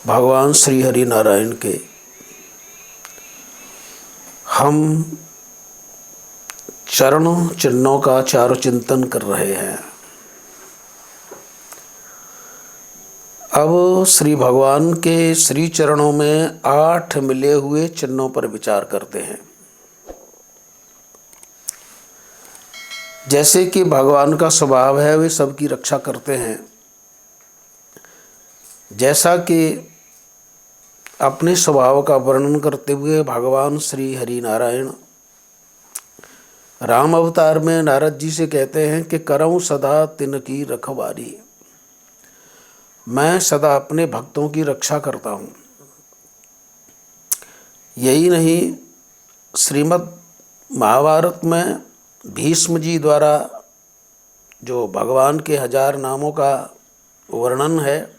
भगवान श्री हरि नारायण के हम चरण चिन्हों का चारु चिंतन कर रहे हैं। अब श्री भगवान के श्री चरणों में 8 मिले हुए चिन्हों पर विचार करते हैं। जैसे कि भगवान का स्वभाव है वे सबकी रक्षा करते हैं, जैसा कि अपने स्वभाव का वर्णन करते हुए भगवान श्री हरि नारायण राम अवतार में नारद जी से कहते हैं कि करऊं सदा तिनकी रखवारी, मैं सदा अपने भक्तों की रक्षा करता हूँ। यही नहीं, श्रीमद् महाभारत में भीष्म जी द्वारा जो भगवान के 1000 नामों का वर्णन है,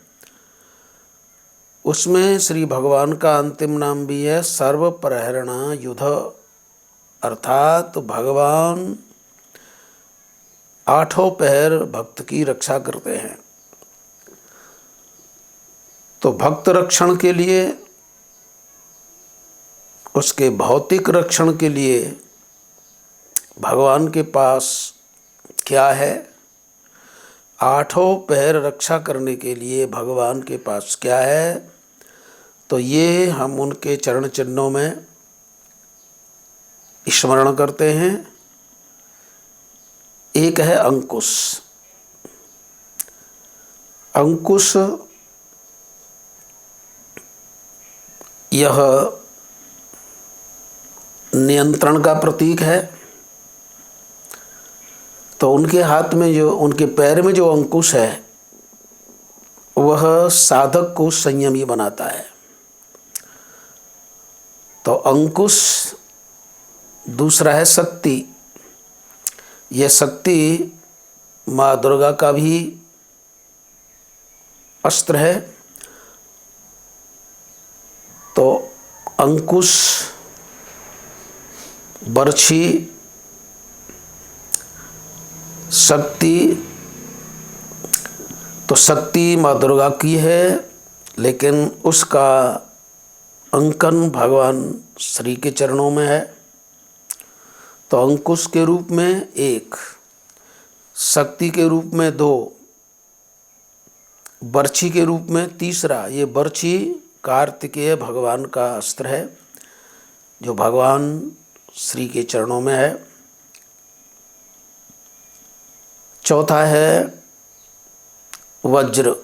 उसमें श्री भगवान का अंतिम नाम भी है सर्व प्रहरणा युध, अर्थात भगवान 8 पहर भक्त की रक्षा करते हैं। तो भक्त रक्षण के लिए, उसके भौतिक रक्षण के लिए भगवान के पास क्या है, 8 पहर रक्षा करने के लिए भगवान के पास क्या है, तो ये हम उनके चरण चिन्हों में स्मरण करते हैं। एक है अंकुश। अंकुश यह नियंत्रण का प्रतीक है। तो उनके हाथ में जो, उनके पैर में जो अंकुश है वह साधक को संयमी बनाता है। तो अंकुश दूसरा है शक्ति। यह शक्ति माँ दुर्गा का भी अस्त्र है। तो अंकुश, बरछी, शक्ति, तो शक्ति माँ दुर्गा की है, लेकिन उसका अंकन भगवान श्री के चरणों में है। तो अंकुश के रूप में 1, शक्ति के रूप में 2, बरछी के रूप में 3। ये बरछी कार्तिकेय भगवान का अस्त्र है जो भगवान श्री के चरणों में है। 4 है वज्र।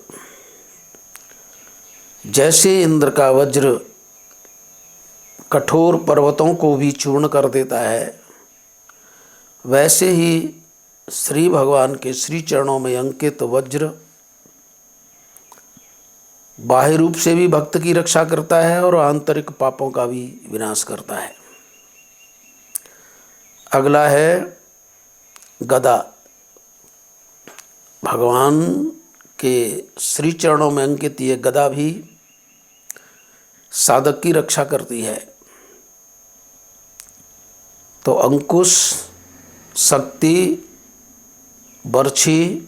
जैसे इंद्र का वज्र कठोर पर्वतों को भी चूर्ण कर देता है, वैसे ही श्री भगवान के श्री चरणों में अंकित वज्र बाह्य रूप से भी भक्त की रक्षा करता है और आंतरिक पापों का भी विनाश करता है। अगला है गदा। भगवान के श्री चरणों में अंकित ये गदा भी साधक की रक्षा करती है। तो अंकुश, शक्ति, बरछी,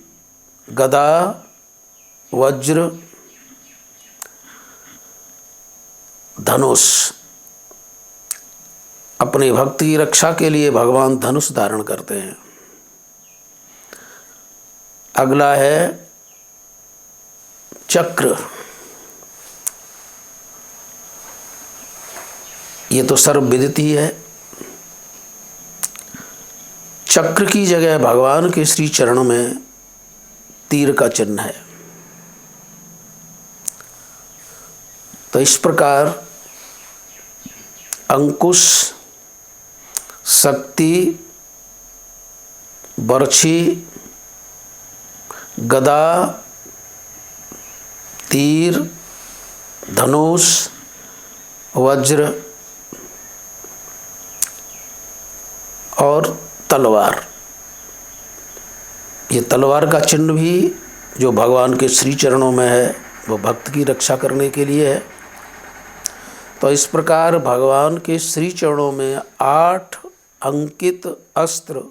गदा, वज्र, धनुष। अपने भक्त की रक्षा के लिए भगवान धनुष धारण करते हैं। अगला है चक्र। ये तो सर्वविदित ही है। चक्र की जगह भगवान के श्री चरण में तीर का चिन्ह है। तो इस प्रकार अंकुश, शक्ति, बरछी, गदा, तीर, धनुष, वज्र और तलवार। ये तलवार का चिन्ह भी जो भगवान के श्री चरणों में है वो भक्त की रक्षा करने के लिए है। तो इस प्रकार भगवान के श्री चरणों में 8 अंकित अस्त्र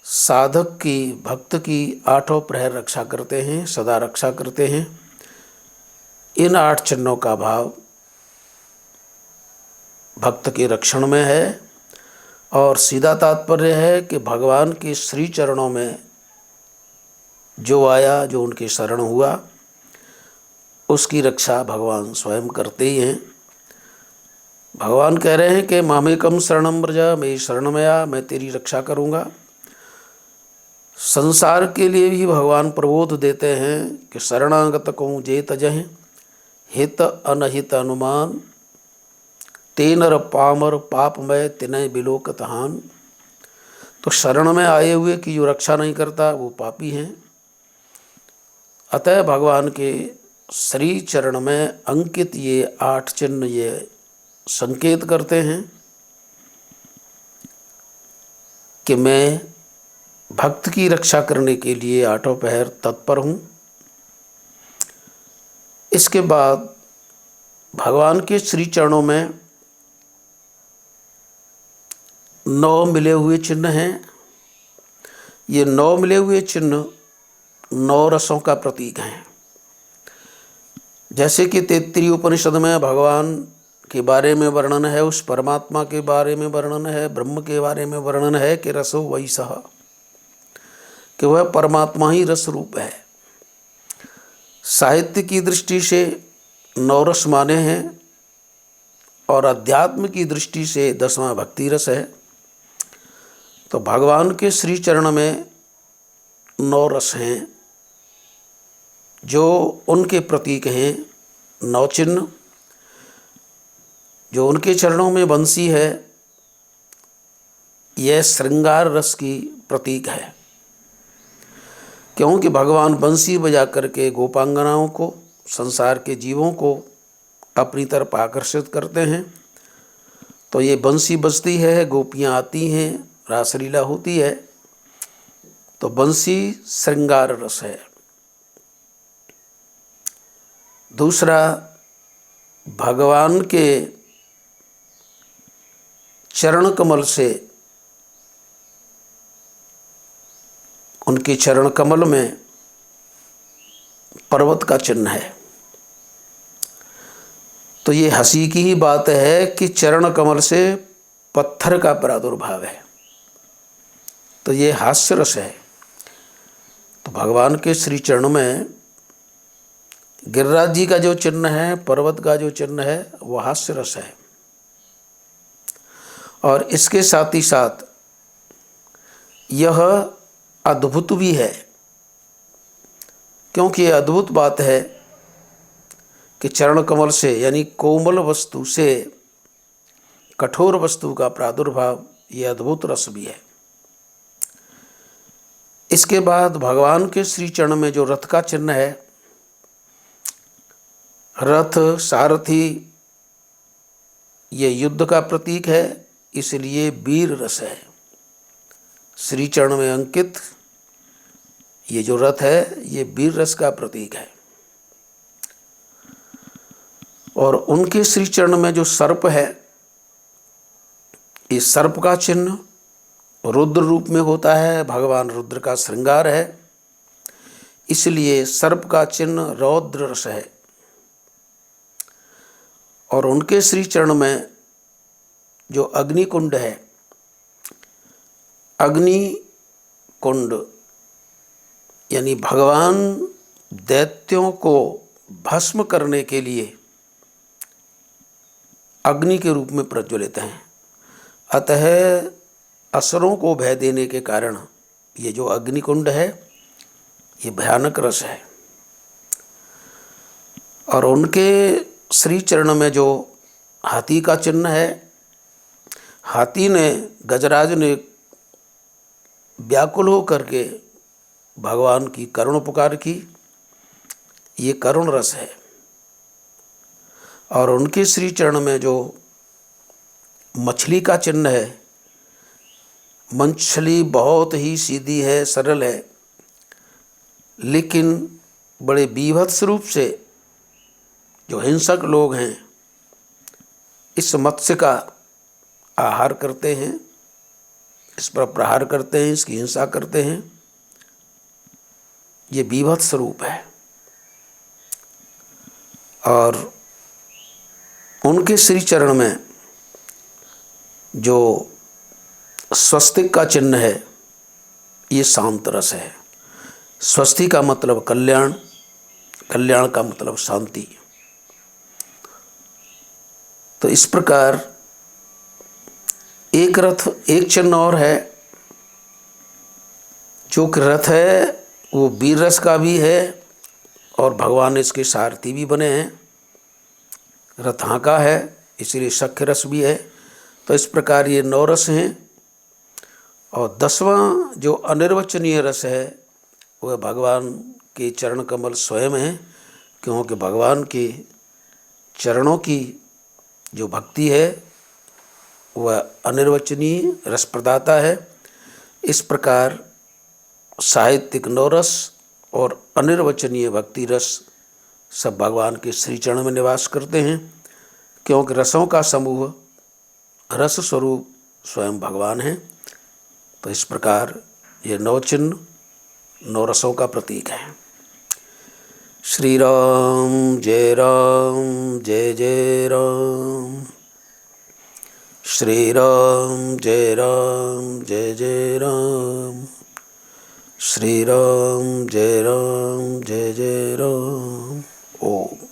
साधक की, भक्त की 8 प्रहर रक्षा करते हैं, सदा रक्षा करते हैं। इन 8 चिन्हों का भाव भक्त के रक्षण में है और सीधा तात्पर्य है कि भगवान के श्री चरणों में जो आया, जो उनके शरण हुआ, उसकी रक्षा भगवान स्वयं करते ही हैं। भगवान कह रहे हैं कि मामेकम शरणम व्रज, मेरी शरण में आ, मैं तेरी रक्षा करूँगा। संसार के लिए भी भगवान प्रबोध देते हैं कि शरणागत को जे तजहि, हित अनहित अनुमान, तेनर पामर पापमय तिनय बिलोकत हान। तो शरण में आए हुए की जो रक्षा नहीं करता वो पापी हैं। अतः भगवान के श्री चरण में अंकित ये 8 चिन्ह ये संकेत करते हैं कि मैं भक्त की रक्षा करने के लिए 8 पहर तत्पर हूँ। इसके बाद भगवान के श्री चरणों में 9 मिले हुए चिन्ह हैं। ये 9 मिले हुए चिन्ह 9 रसों का प्रतीक हैं। जैसे कि तैत्तिरीय उपनिषद में भगवान के बारे में वर्णन है, उस परमात्मा के बारे में वर्णन है, ब्रह्म के बारे में वर्णन है कि रसो वैसह, कि वह परमात्मा ही रस रूप है। साहित्य की दृष्टि से 9 रस माने हैं और अध्यात्म की दृष्टि से 10वां भक्ति रस है। तो भगवान के श्री चरण में 9 रस हैं जो उनके प्रतीक हैं। 9 चिन्ह जो उनके चरणों में बंसी है, यह श्रृंगार रस की प्रतीक है, क्योंकि भगवान बंसी बजा करके गोपांगनाओं को, संसार के जीवों को अपनी तरफ आकर्षित करते हैं। तो ये बंसी बजती है, गोपियाँ आती हैं, रासलीला होती है, तो बंसी श्रृंगार रस है। दूसरा, भगवान के चरण कमल से, उनके चरण कमल में पर्वत का चिन्ह है। तो ये हंसी की ही बात है कि चरण कमल से पत्थर का प्रादुर्भाव है, तो ये हास्य रस है। तो भगवान के श्री चरण में गिरिराज जी का जो चिन्ह है, पर्वत का जो चिन्ह है, वो हास्य रस है। और इसके साथ ही साथ यह अद्भुत भी है, क्योंकि ये अद्भुत बात है कि चरण कमल से, यानी कोमल वस्तु से कठोर वस्तु का प्रादुर्भाव, ये अद्भुत रस भी है। इसके बाद भगवान के श्री चरण में जो रथ का चिन्ह है, रथ सारथी, ये युद्ध का प्रतीक है, इसलिए वीर रस है। श्री चरण में अंकित ये जो रथ है, ये वीर रस का प्रतीक है। और उनके श्री चरण में जो सर्प है, इस सर्प का चिन्ह रुद्र रूप में होता है। भगवान रुद्र का श्रृंगार है, इसलिए सर्प का चिन्ह रौद्र रस है। और उनके श्री चरण में जो अग्नि कुंड है, अग्नि कुंड यानी भगवान दैत्यों को भस्म करने के लिए अग्नि के रूप में प्रज्वलित हैं। अतः असुरों को भय देने के कारण ये जो अग्निकुंड है, ये भयानक रस है। और उनके श्री चरण में जो हाथी का चिन्ह है, हाथी ने, गजराज ने व्याकुल हो करके भगवान की करुण पुकार की, ये करुण रस है। और उनके श्री चरण में जो मछली का चिन्ह है, मछली बहुत ही सीधी है, सरल है, लेकिन बड़े बीभत्स रूप से जो हिंसक लोग हैं इस मत्स्य का आहार करते हैं, इस पर प्रहार करते हैं, इसकी हिंसा करते हैं। ये बीभत्स रूप है। और उनके श्री चरण में जो स्वस्तिक का चिन्ह है ये शांत रस है। स्वस्ति का मतलब कल्याण, कल्याण का मतलब शांति। तो इस प्रकार एक रथ, एक चिन्ह और है। जो कि रथ है वो वीर रस का भी है और भगवान इसके सारथी भी बने हैं। रथ हाँका है इसलिए सख्य रस भी है। तो इस प्रकार ये 9 रस हैं। और 10वां जो अनिर्वचनीय रस है वह भगवान के चरण कमल स्वयं है, क्योंकि भगवान के चरणों की जो भक्ति है वह अनिर्वचनीय रस प्रदाता है। इस प्रकार साहित्यिक 9 रस और अनिर्वचनीय भक्ति रस सब भगवान के श्री चरण में निवास करते हैं, क्योंकि रसों का समूह रस स्वरूप स्वयं भगवान है। तो इस प्रकार ये 9 चिन्ह 9 रसों का प्रतीक है। श्री राम जय जय राम। श्री राम जय जय राम। श्री राम जय जय राम। ओम।